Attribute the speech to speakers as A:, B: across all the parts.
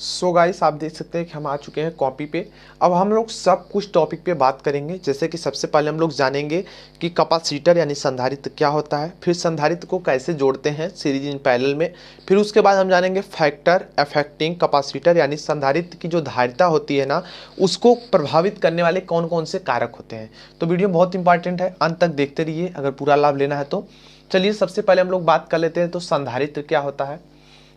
A: So guys, आप देख सकते हैं कि हम आ चुके हैं कॉपी पे। अब हम लोग सब कुछ टॉपिक पे बात करेंगे। जैसे कि सबसे पहले हम लोग जानेंगे कि कैपेसिटर यानी संधारित्र क्या होता है, फिर संधारित्र को कैसे जोड़ते हैं सीरीज इन पैरेलल में। फिर उसके बाद हम जानेंगे फैक्टर अफेक्टिंग कैपेसिटर यानी संधारित्र की जो धारिता होती है ना, उसको प्रभावित करने वाले कौन कौन से कारक होते हैं। तो वीडियो बहुत इंपॉर्टेंट है, अंत तक देखते रहिए अगर पूरा लाभ लेना है तो। चलिए सबसे पहले हम लोग बात कर लेते हैं तो संधारित्र क्या होता है।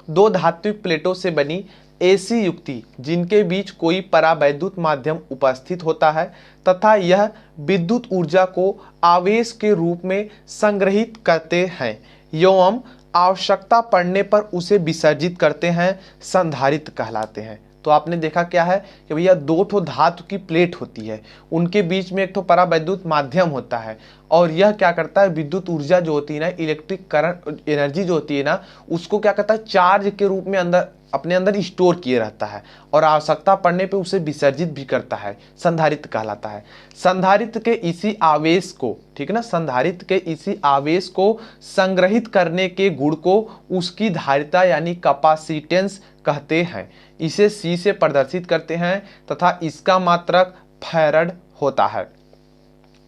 A: दो धात्विक प्लेटों से बनी ऐसी युक्ति जिनके बीच कोई परावैद्युत माध्यम उपस्थित होता है तथा यह विद्युत ऊर्जा को आवेश के रूप में संग्रहित करते हैं एवं आवश्यकता पड़ने पर उसे विसर्जित करते हैं, संधारित्र कहलाते हैं। तो आपने देखा क्या है कि भैया दो ठो धातु की प्लेट होती है, उनके बीच में एक ठो परावैद्युत माध्यम होता है और यह क्या करता है, विद्युत ऊर्जा जो होती है ना, इलेक्ट्रिक करंट एनर्जी जो होती है ना, उसको क्या करता है, चार्ज के रूप में अंदर अपने अंदर स्टोर किए रहता है और आवश्यकता पड़ने पे उसे विसर्जित भी करता है, संधारित्र कहलाता है। संधारित्र के इसी आवेश को, ठीक है ना, संधारित्र के इसी आवेश को संग्रहित करने के गुण को उसकी धारिता यानी कैपेसिटेंस कहते हैं। इसे C से प्रदर्शित करते हैं तथा इसका मात्रक फैरड होता है।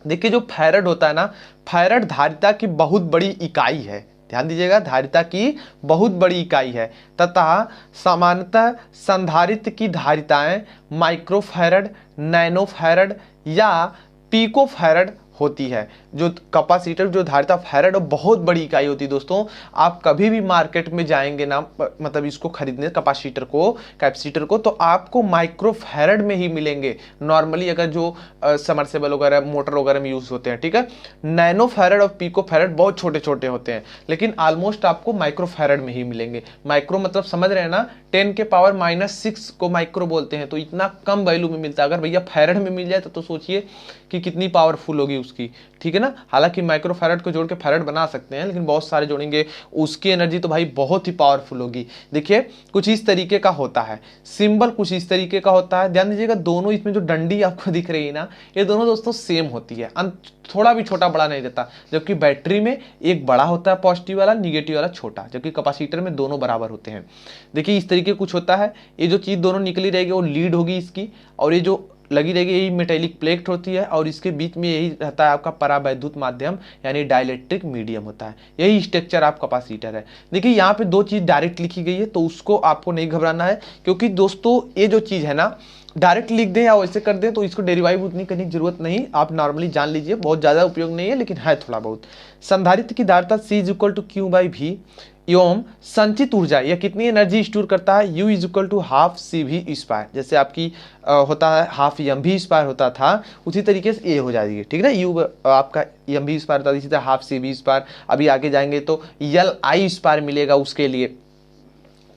A: देखिए जो फैरड होता है ना, फैरड धारिता की बहुत बड़ी इकाई है। ध्यान दीजिएगा, धारिता की बहुत बड़ी इकाई है तथा सामान्यतः संधारित्र की धारिताएं माइक्रोफैरड, नैनोफैरड या पिकोफैरड होती है। जो कैपेसिटर जो धारिता फैरड बहुत बड़ी इकाई होती है दोस्तों। आप कभी भी मार्केट में जाएंगे ना, मतलब इसको खरीदने कैपेसिटर को तो आपको माइक्रोफैरड में ही मिलेंगे नॉर्मली, अगर जो समरसेबल वगैरह मोटर वगैरह में यूज होते हैं, ठीक है। नैनोफैरड और पिकोफैरड बहुत छोटे छोटे होते हैं, लेकिन ऑलमोस्ट आपको माइक्रोफैरड में ही मिलेंगे। माइक्रो मतलब समझ रहे हैं ना, 10⁻⁻⁶ को माइक्रो बोलते हैं, तो इतना कम वैल्यू में मिलता है। अगर भैया फैरड में मिल जाए तो सोचिए कि कितनी पावरफुल होगी उसकी, ठीक है ना। हालांकि माइक्रोफैरड को जोड़ के फैरड बना सकते हैं, लेकिन बहुत सारे जोड़ेंगे, उसकी एनर्जी तो भाई बहुत ही पावरफुल होगी। देखिए कुछ इस तरीके का होता है सिंबल, कुछ इस तरीके का होता है। ध्यान दीजिएगा, दोनों इसमें जो डंडी आपको दिख रही है ना, ये दोनों दोस्तों सेम होती है, थोड़ा भी छोटा बड़ा नहीं रहता। जबकि बैटरी में एक बड़ा होता है पॉजिटिव वाला, निगेटिव वाला छोटा, जबकि कैपेसिटर में दोनों बराबर होते हैं। देखिए इस तरीके कुछ होता है, ये जो चीज दोनों निकली रहेगी वो लीड होगी इसकी, और ये जो लगी रहेगी यही मेटेलिक प्लेट होती है, और इसके बीच में यही रहता है आपका परावैद्युत माध्यम यानी डाइलेक्ट्रिक मीडियम होता है। यही स्ट्रक्चर आप कैपेसिटर है। देखिए यहाँ पे दो चीज डायरेक्ट लिखी गई है, तो उसको आपको नहीं घबराना है, क्योंकि दोस्तों ये जो चीज है ना, डायरेक्ट लिख दें या वैसे कर दें तो इसको डेरिवाइव उतनी करने की जरूरत नहीं, आप नॉर्मली जान लीजिए, बहुत ज्यादा उपयोग नहीं है लेकिन है थोड़ा बहुत। संधारित्र की धारिता C = Q/V एवं संचित ऊर्जा, यह कितनी एनर्जी स्टोर करता है, U = ½ CV²। जैसे आपकी होता है ½ mv² होता था, उसी तरीके से ये हो जाएगी, ठीक है ना। U आपका mv² होता है, इसी तरह ½ CV²। अभी आगे जाएंगे तो LI² मिलेगा, उसके लिए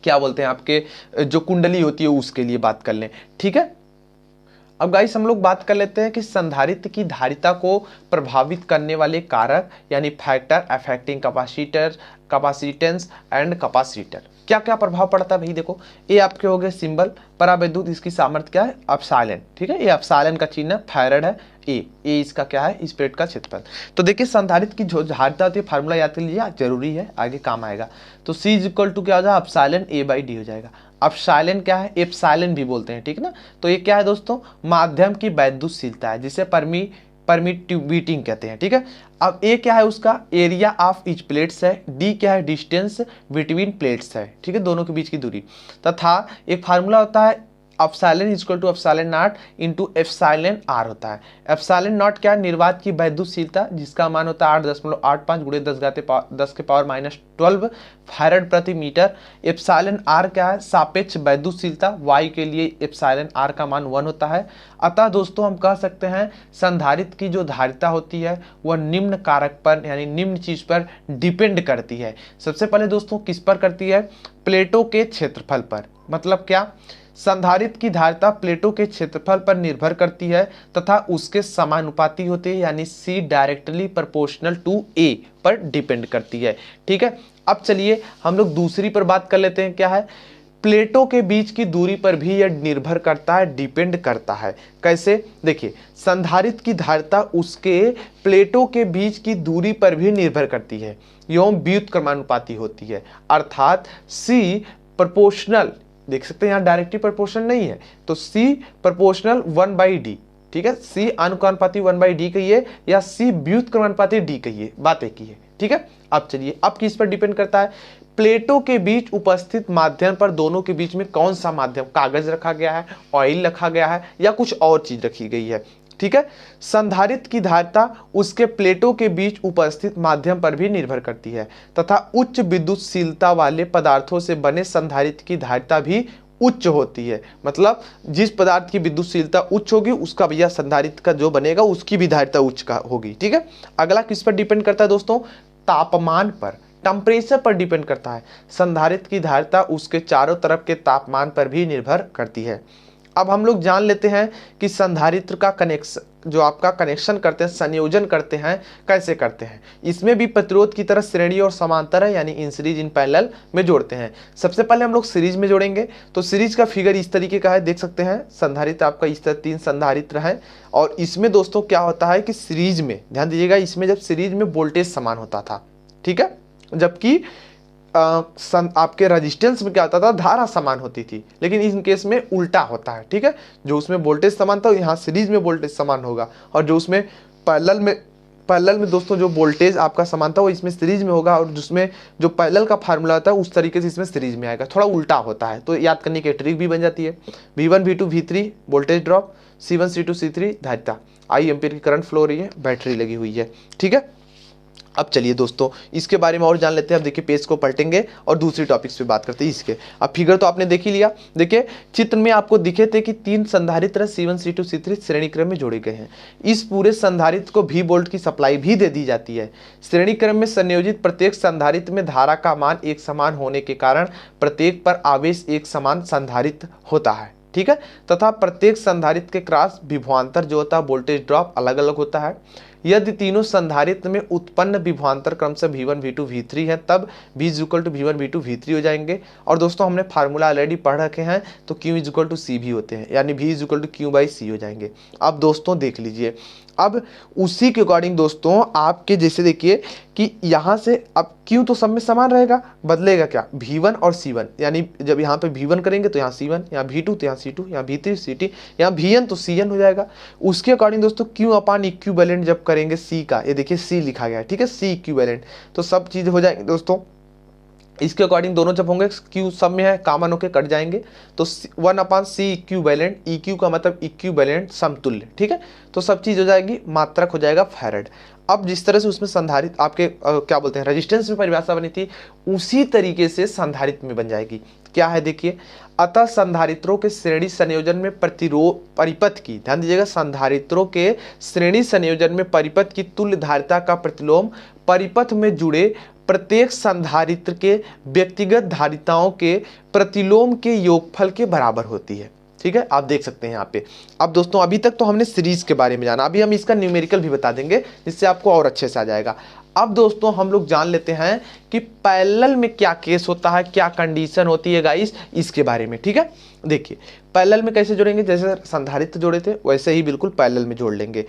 A: क्या बोलते हैं, आपके जो कुंडली होती है उसके लिए बात कर लें, ठीक है। अब गाइस हम लोग बात कर लेते हैं कि संधारित्र की धारिता को प्रभावित करने वाले कारक यानी factor affecting capacitor, capacitance and capacitor. क्या क्या प्रभाव पड़ता है भाई, देखो ये आपके हो गए सिंबल। परावैद्युत इसकी सामर्थ्य क्या है, एप्सिलॉन, ठीक है, ये एप्सिलॉन का चिन्ह है। फैरड है ए इसका क्या है, इस प्लेट का क्षेत्रफल। तो देखिए संधारित्र की जो धारिता होती है, फार्मूला याद कर लीजिए, जरूरी है, आगे काम आएगा। तो C = क्या हो जाएगा, एप्सिलॉन A/D हो जाएगा। एप्सिलॉन क्या है, एप्सिलॉन भी बोलते हैं, ठीक है ना। तो ये क्या है दोस्तों, माध्यम की वैद्युतशीलता है, जिसे परमिटिविटी कहते हैं, ठीक है। अब ए क्या है, उसका एरिया ऑफ ईच प्लेट्स है। डी क्या है, डिस्टेंस बिटवीन प्लेट्स है, ठीक है, दोनों के बीच की दूरी। तथा एक फार्मूला होता है एप्सिलॉन = ε0 × εr होता है। ε0 क्या है, निर्वात की वैद्युतशीलता, जिसका मान होता है 8.85 × 10⁻12 फैरड प्रति मीटर। εr क्या है, सापेक्ष वैद्युतशीलता, y के लिए εr का मान 1 होता है। अतः दोस्तों हम कह सकते हैं संधारित्र की जो धारिता होती है वह निम्न कारक पर यानी निम्न चीज पर डिपेंड करती है। सबसे पहले दोस्तों किस पर करती है, प्लेटों के क्षेत्रफल पर। मतलब क्या, संधारित्र की धारिता प्लेटों के क्षेत्रफल पर निर्भर करती है तथा उसके समानुपाती होती है, यानी C directly proportional to A पर डिपेंड करती है, ठीक है। अब चलिए हम लोग दूसरी पर बात कर लेते हैं, क्या है, प्लेटों के बीच की दूरी पर भी यह निर्भर करता है, डिपेंड करता है। कैसे, देखिए संधारित्र की धारिता उसके प्लेटों के बीच की दूरी पर भी निर्भर करती है एवं व्युत्क्रमानुपाती होती है, अर्थात C प्रोपोर्शनल देख सकते हैं यहाँ डायरेक्टली प्रोपोर्शनल नहीं है, तो सी प्रोपोर्शनल 1/d, ठीक है। सी अनुक्रमानुपाती 1/d कहिए या सी व्युत्क्रमानुपाती d कहिए, बात एक ही है, ठीक है। अब चलिए, अब किस पर डिपेंड करता है, प्लेटों के बीच उपस्थित माध्यम पर दोनों के बीच में कौन सा माध्यम, कागज रखा गया है, ऑयल रखा गया है या कुछ और चीज रखी गई है, ठीक है। संधारित्र की धारिता उसके प्लेटों के बीच उपस्थित माध्यम पर भी निर्भर करती है तथा उच्च विद्युतशीलता वाले पदार्थों से बने संधारित्र की धारिता भी उच्च होती है। मतलब जिस पदार्थ की विद्युतशीलता उच्च होगी उसका भैया संधारित्र का जो बनेगा उसकी भी धारिता उच्च का होगी, ठीक है। अगला किस पर डिपेंड करता है दोस्तों, तापमान पर, टेम्परेचर पर डिपेंड करता है। संधारित्र की धारिता उसके चारों तरफ के तापमान पर भी निर्भर करती है। अब हम लोग जान लेते हैं कि संधारित्र का कनेक्शन, जो आपका कनेक्शन करते हैं, संयोजन करते हैं, कैसे करते हैं। इसमें भी प्रतिरोध की तरह श्रेणी और समांतर है, यानी इन सीरीज इन पैरेलल में जोड़ते हैं। सबसे पहले हम लोग सीरीज में जोड़ेंगे, तो सीरीज का फिगर इस तरीके का है, देख सकते हैं। संधारित्र आपका इस तरह 3 संधारित्र है और इसमें दोस्तों क्या होता है कि सीरीज में, ध्यान दीजिएगा, इसमें जब सीरीज में वोल्टेज समान होता था, ठीक है, जबकि आपके रेजिस्टेंस में क्या होता था, धारा समान होती थी। लेकिन इस केस में उल्टा होता है, ठीक है। जो उसमें वोल्टेज समान था यहाँ सीरीज में वोल्टेज समान होगा, और जो उसमें पैरेलल में दोस्तों जो वोल्टेज आपका समान था वो इसमें सीरीज में होगा, और जिसमें जो पैरेलल का फार्मूला होता है उस तरीके से इसमें सीरीज में आएगा, थोड़ा उल्टा होता है। तो याद करने की ट्रिक भी बन जाती है। V1 V2 V3 voltage drop, C1 C2 C3 धारिता, I एम्पीयर की करंट फ्लो हो रही है, बैटरी लगी हुई है, ठीक है। अब चलिए दोस्तों इसके बारे में और जान लेते हैं। अब देखिए पेज को पलटेंगे और दूसरी टॉपिक्स पे बात करते हैं इसके। अब फिगर तो आपने देख ही लिया। देखिए चित्र में आपको दिखे थे कि 3 संधारित्र C1 C2 C3 श्रेणी क्रम में जोड़े गए हैं। इस पूरे संधारित्र को V वोल्ट की सप्लाई भी दे दी जाती है। श्रेणी क्रम में संयोजित प्रत्येक संधारित्र में धारा का मान एक समान होने के कारण प्रत्येक पर आवेश एक समान संधारित्र होता है, ठीक है। तथा प्रत्येक संधारित्र के क्रॉस विभवांतर जो होता है, वोल्टेज ड्रॉप अलग अलग होता है। यदि तीनों संधारित्र में उत्पन्न विभवांतर क्रम से V1 V2 V3 है, तब V V1 V2 V3 हो जाएंगे। और दोस्तों हमने फार्मूला ऑलरेडी पढ़ रखे हैं, तो Q C भी होते हैं, यानी V Q/C हो जाएंगे। अब दोस्तों देख लीजिए, अब उसी के अकॉर्डिंग दोस्तों आपके जैसे देखिए कि यहाँ से अब Q तो सब में समान रहेगा, बदलेगा क्या, V1 और C1, यानी जब यहाँ पे V1 करेंगे तो यहाँ C1, यहाँ V2 तो यहाँ C2, यहाँ V3 CT, यहाँ Vn तो Cn हो जाएगा। उसके अकॉर्डिंग दोस्तों Q/इक्विवेलेंट जब करेंगे C का, ये देखिए C लिखा गया है, ठीक है, C इक्विवेलेंट, तो सब चीज़ हो जाएंगे दोस्तों। इसके अकॉर्डिंग दोनों जब होंगे, Q सब में है, कॉमन होके कट जाएंगे, तो 1/C इक्विवेलेंट, EQ का मतलब इक्विवेलेंट समतुल्य, ठीक है। तो सब चीज़ हो जाएगी, मात्रक हो जाएगा फैराड। अब जिस तरह से उसमें संधारित्र आपके क्या बोलते हैं रेजिस्टेंस में परिभाषा बनी थी, उसी तरीके से संधारित्र में बन जाएगी। क्या है देखिए, अतः संधारित्रों के श्रेणी संयोजन में प्रतिरोध परिपथ की, ध्यान दीजिएगा, संधारित्रों के श्रेणी संयोजन में परिपथ की तुल्य धारिता का प्रतिलोम परिपथ में जुड़े प्रत्येक संधारित्र के व्यक्तिगत धारिताओं के प्रतिलोम के योगफल के बराबर होती है, ठीक है। आप देख सकते हैं यहाँ पे। अब दोस्तों अभी तक तो हमने सीरीज के बारे में जाना, अभी हम इसका न्यूमेरिकल भी बता देंगे जिससे आपको और अच्छे से आ जाएगा। अब दोस्तों हम लोग जान लेते हैं कि पैरेलल में क्या केस होता है, क्या कंडीशन होती है गाइस, इसके बारे में, ठीक है। देखिए पैरेलल में कैसे जोड़ेंगे, जैसे संधारित्र जोड़े थे वैसे ही बिल्कुल पैरेलल में जोड़ लेंगे,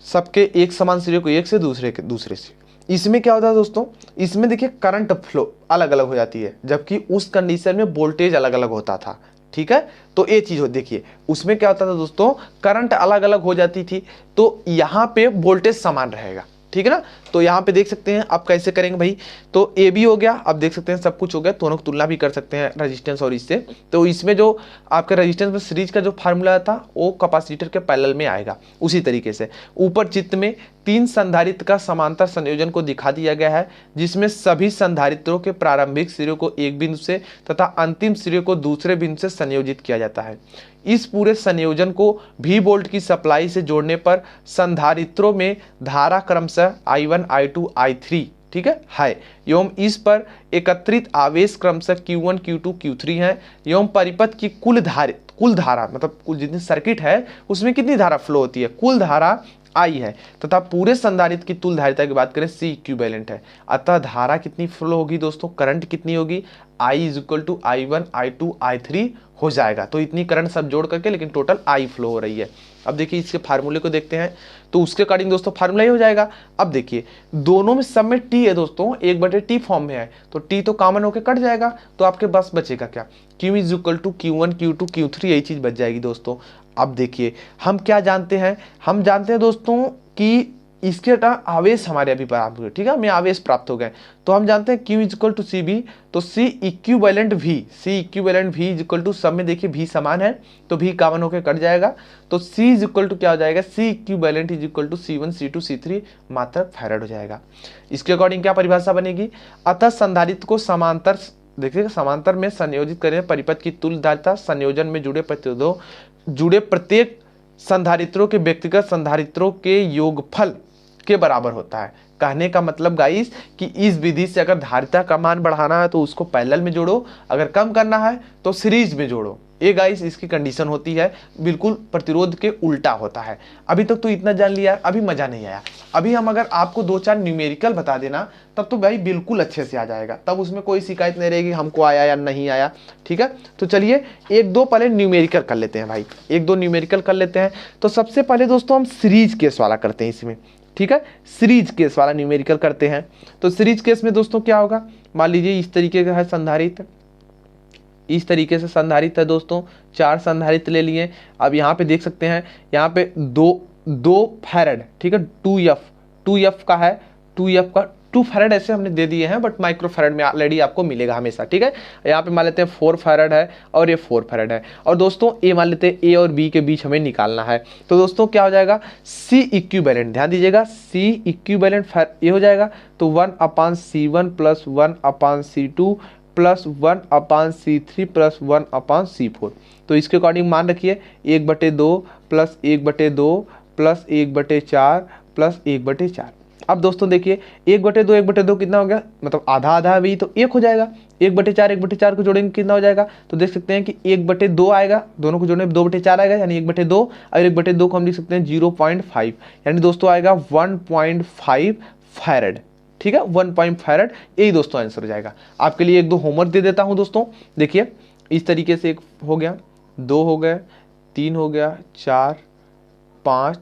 A: सबके एक समान सिरे को एक से, दूसरे के दूसरे से। इसमें क्या होता है दोस्तों, इसमें देखिए करंट फ्लो अलग अलग हो जाती है, जबकि उस कंडीशन में वोल्टेज अलग अलग होता था, ठीक है। तो ये चीज हो, देखिए उसमें क्या होता था दोस्तों, करंट अलग अलग हो जाती थी, तो यहाँ पे वोल्टेज समान रहेगा, ठीक है ना। तो यहाँ पे देख सकते हैं अब कैसे करेंगे भाई, तो ए बी हो गया, अब देख सकते हैं सब कुछ हो गया, दोनों की तुलना भी कर सकते हैं रेजिस्टेंस और इससे। तो इसमें जो आपके रेजिस्टेंस में सीरीज का जो फार्मूला था वो कैपेसिटर के पैरेलल में आएगा। उसी तरीके से ऊपर चित्र में 3 संधारित्र का समांतर संयोजन को दिखा दिया गया है, जिसमें सभी संधारित्रों के प्रारंभिक सिरे को एक बिंदु से तथा अंतिम सिरे को दूसरे बिंदु से संयोजित किया जाता है। इस पूरे संयोजन को V वोल्ट की सप्लाई से जोड़ने पर संधारित्रों में धारा क्रमशः I1 I2 I3, ठीक है एवं इस पर एकत्रित आवेश क्रमशः Q1 Q2 Q3 है एवं परिपथ की कुल धारा मतलब कुल जितनी सर्किट है उसमें कितनी धारा फ्लो होती है, कुल धारा I है, तथा पूरे संधारित्र की तुल्य धारिता की बात करें C इक्विवेलेंट है। अतः धारा कितनी फ्लो होगी दोस्तों, करंट कितनी होगी, I is equal to I1 I2 I3 हो जाएगा। तो इतनी करंट सब जोड़ करके लेकिन टोटल I फ्लो हो रही है। अब देखिए इसके फार्मूले को देखते हैं, तो उसके अकॉर्डिंग दोस्तों फार्मूला ही हो जाएगा। अब देखिए दोनों में सब में टी है दोस्तों, 1/T फॉर्म में है, तो टी तो कॉमन होकर कट जाएगा, तो आपके पास बचेगा क्या, Q is equal to Q1 Q2 Q3, यही चीज बच जाएगी दोस्तों। अब देखिए हम क्या जानते हैं, हम जानते हैं दोस्तों कि इसके आवेश हमारे अभी प्राप्त हुए, ठीक है, हमें आवेश प्राप्त हो गए, तो हम जानते हैं Q is equal to C V, तो C equivalent V, C equivalent V is equal to, सब में देखिए V समान है तो V कॉमन होकर कट जाएगा, तो C इज इक्वल टू क्या हो जाएगा, C equivalent is equal to C1 C2 C3 मात्रा फैराड हो जाएगा। इसके अकॉर्डिंग क्या परिभाषा बनेगी, अतः संधारित्र को समांतर, देखिए समांतर में संयोजित करें, परिपथ की तुल्यधारिता संयोजन में जुड़े प्रतिरोधों, जुड़े प्रत्येक संधारित्रों के व्यक्तिगत संधारित्रों के योगफल के बराबर होता है। कहने का मतलब गाइस कि इस विधि से अगर धारिता का मान बढ़ाना है तो उसको पैरेलल में जोड़ो, अगर कम करना है तो सीरीज में जोड़ो। ये गाइस इसकी कंडीशन होती है, बिल्कुल प्रतिरोध के उल्टा होता है। अभी तक तो इतना जान लिया, अभी मजा नहीं आया। अभी हम अगर आपको 2-4 न्यूमेरिकल बता देना तब तो भाई बिल्कुल अच्छे से आ जाएगा, तब उसमें कोई शिकायत नहीं रहेगी हमको आया या नहीं आया, ठीक है। तो चलिए 1-2 पहले न्यूमेरिकल कर लेते हैं भाई, 1-2 न्यूमेरिकल कर लेते हैं। तो सबसे पहले दोस्तों हम सीरीज केस वाला करते हैं इसमें, ठीक है, सीरीज केस वाला न्यूमेरिकल करते हैं। तो सीरीज केस में दोस्तों क्या होगा, मान लीजिए इस तरीके का है संधारित्र, इस तरीके से संधारित्र है दोस्तों, 4 संधारित्र ले लिए। अब यहाँ पे देख सकते हैं, यहाँ पे दो फैरड, ठीक है, 2F का है, 2F का 2 फैरड ऐसे हमने दे दिए हैं, बट माइक्रो फैरड में ऑलरेडी आपको मिलेगा हमेशा, ठीक है। यहाँ पे मान लेते हैं 4 फैरड है और ये 4 फैरड है, और दोस्तों ए मान लेते हैं, ए और बी के बीच हमें निकालना है। तो दोस्तों क्या हो जाएगा, C इक्विवेलेंट, ध्यान दीजिएगा, C इक्विवेलेंट ये हो जाएगा, तो 1/C1 plus 1/C2 plus 1/C3 plus 1/C4। तो इसके अकॉर्डिंग मान रखिए 1/2 प्लस 1/2 प्लस 1/4 प्लस 1/4। अब दोस्तों देखिए 1/2 1/2 कितना हो गया, मतलब आधा आधा है, तो 1 हो जाएगा। 1/4 को जोड़ेंगे कितना हो जाएगा, तो देख सकते हैं कि 1/2 आएगा, दोनों को जोड़ने 2/4 आएगा, यानी 1/2, और 1/2 को हम लिख सकते हैं 0.5, यानी दोस्तों आएगा 1.5 फैरड, ठीक है, 1.5 फैरड, यही दोस्तों आंसर हो जाएगा। आपके लिए 1-2 होमवर्क दे देता हूं दोस्तों, देखिए इस तरीके से, 1 हो गया, 2 हो गए, 3 हो गया, 4 5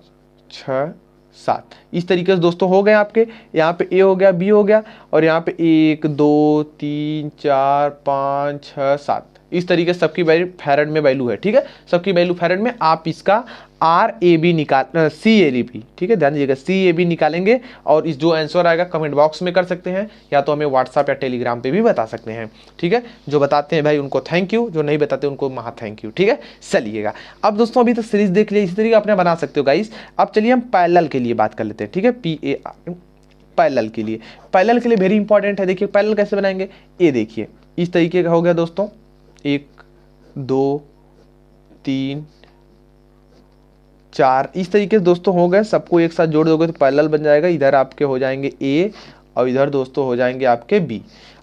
A: 6 7, इस तरीके से दोस्तों हो गए आपके। यहाँ पे ए हो गया, बी हो गया, और यहाँ पे 1 2 3 4 5 6 7, इस तरीके से सबकी वैल्यू फैरड में वैल्यू है, ठीक है, सबकी वैल्यू फैरड में। आप इसका RAB निकाल CAB, ठीक है, ध्यान दीजिएगा, CAB निकालेंगे, और इस जो आंसर आएगा कमेंट बॉक्स में कर सकते हैं, या तो हमें व्हाट्सएप या टेलीग्राम पे भी बता सकते हैं, ठीक है। जो बताते हैं भाई उनको थैंक यू, जो नहीं बताते उनको महा थैंक यू, ठीक है। चलिएगा अब दोस्तों अभी तो सीरीज देख लिया, इसी तरीके अपने बना सकते हो गाइस। अब चलिए हम पैरेलल के लिए बात कर लेते हैं, ठीक है, PAR, पैरेलल के लिए, पैरेलल के लिए वेरी इंपॉर्टेंट है। देखिए पैरेलल कैसे बनाएंगे, ये देखिए इस तरीके का हो गया दोस्तों, 1 2 3 4, इस तरीके से दोस्तों हो गए, सबको एक साथ जोड़ दोगे तो पैरेलल बन जाएगा। इधर आपके हो जाएंगे A और इधर दोस्तों हो जाएंगे आपके B।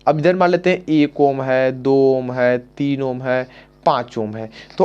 A: अब इधर मान लेते हैं 1 ओम है, 2 ओम है, 3 ओम है, 5 ओम है। तो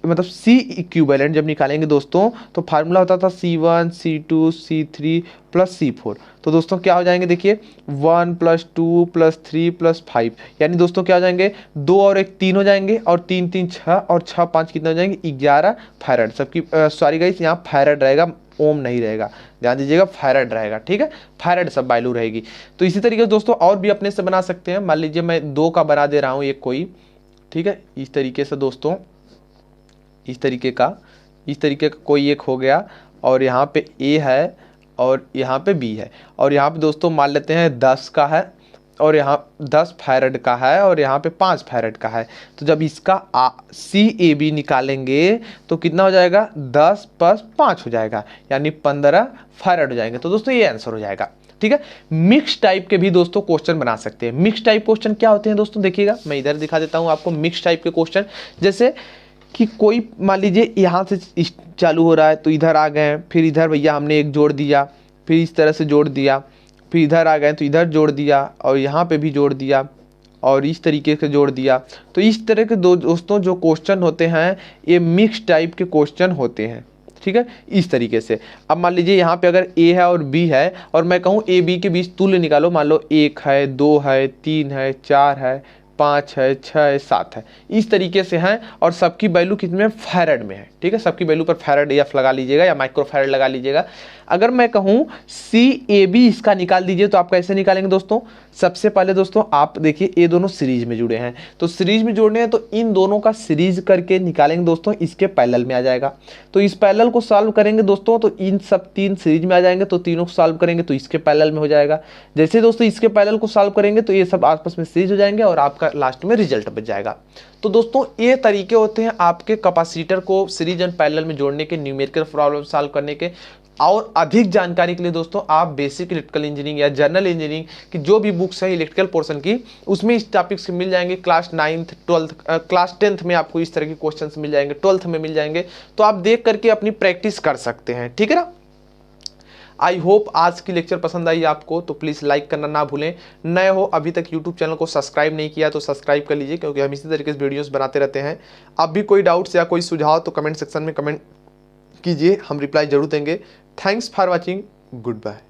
A: मतलब C इक्विवेलेंट जब निकालेंगे दोस्तों तो फार्मूला होता था C1 C2 C3 plus C4। तो दोस्तों क्या हो जाएंगे, देखिए 1 + 2 + 3 + 5, यानी दोस्तों क्या हो जाएंगे, 2 और 1 3 हो जाएंगे, और 3 3 6, और 6 5 कितने हो जाएंगे, 11 फैरड। सबकी सॉरी गाइस, यहाँ फैरड रहेगा, ओम नहीं रहेगा, ध्यान दीजिएगा, फैरड रहेगा, ठीक है, फैरड सब वैल्यू रहेगी। तो इसी तरीके से दोस्तों और भी अपने से बना सकते हैं। मान लीजिए मैं 2 का बना दे रहा हूँ एक कोई, ठीक है, इस तरीके से दोस्तों, इस तरीके का कोई एक हो गया, और यहाँ पे A है और यहाँ पे B है, और यहाँ पे दोस्तों मान लेते हैं 10 का है, और यहाँ 10 फैरड का है, और यहाँ पे 5 फैरड का है। तो जब इसका CAB निकालेंगे तो कितना हो जाएगा, 10 + 5 हो जाएगा, यानी 15 फैरड हो जाएंगे। तो दोस्तों ये आंसर हो जाएगा, ठीक है। मिक्स टाइप के भी दोस्तों क्वेश्चन बना सकते हैं। मिक्स टाइप क्वेश्चन क्या होते हैं दोस्तों, देखिएगा मैं इधर दिखा देता हूं आपको मिक्स टाइप के क्वेश्चन। जैसे कि कोई मान लीजिए यहाँ से चालू हो रहा है तो इधर आ गए, फिर इधर भैया हमने एक जोड़ दिया, फिर इस तरह से जोड़ दिया, फिर इधर आ गए तो इधर जोड़ दिया, और यहाँ पे भी जोड़ दिया, और इस तरीके से जोड़ दिया। तो इस तरह के दोस्तों जो क्वेश्चन होते हैं ये मिक्स टाइप के क्वेश्चन होते हैं, ठीक है, इस तरीके से। अब मान लीजिए यहाँ पे अगर A है और B है, और मैं कहूँ A B के बीच तुल्य निकालो, मान लो 1 है, 2 है, 3 है, 4 है, 5 है, 6 है, 7 है, इस तरीके से हैं और सबकी वैल्यू कितने में, फैरड में है। ठीक है, सबकी वैल्यू पर फैरड एफ लगा लीजिएगा या माइक्रो फैरड लगा लीजिएगा। अगर मैं कहूँ CAB इसका निकाल दीजिए तो आप कैसे निकालेंगे दोस्तों? सबसे पहले दोस्तों आप देखिए ये दोनों सीरीज में जुड़े हैं, तो सीरीज में जोड़ने हैं तो इन दोनों का सीरीज करके निकालेंगे दोस्तों, इसके पैरेलल में आ जाएगा। तो इस पैरेलल को सॉल्व करेंगे दोस्तों तो इन सब 3 सीरीज में आ जाएंगे, तो तीनों को सॉल्व करेंगे तो इसके पैरेलल में हो जाएगा। जैसे दोस्तों इसके पैरेलल को सॉल्व करेंगे तो ये सब आपस में सीरीज हो जाएंगे और आपका लास्ट में रिजल्ट बच जाएगा। तो दोस्तों ये तरीके होते हैं आपके कैपेसिटर को सीरीज एंड पैरेलल में जोड़ने के, न्यूमेरिकल प्रॉब्लम सॉल्व करने के। और अधिक जानकारी के लिए दोस्तों आप बेसिक इलेक्ट्रिकल इंजीनियरिंग या जनरल इंजीनियरिंग की जो भी बुक्स है इलेक्ट्रिकल पोर्शन की, उसमें इस टॉपिक से मिल जाएंगे। Class 9th 12th class 10th में आपको इस तरह के क्वेश्चंस मिल जाएंगे, 12th में मिल जाएंगे, तो आप देख करके अपनी प्रैक्टिस कर सकते हैं। ठीक है ना। आई होप आज की लेक्चर पसंद आई आपको, तो प्लीज़ लाइक करना ना भूलें। नए हो अभी तक यूट्यूब चैनल को सब्सक्राइब नहीं किया तो सब्सक्राइब कर लीजिए, क्योंकि हम इसी तरीके से वीडियोस बनाते रहते हैं। अब भी कोई डाउट्स या कोई सुझाव तो कमेंट सेक्शन में कमेंट कीजिए, हम रिप्लाई जरूर देंगे। Thanks for watching, good bye.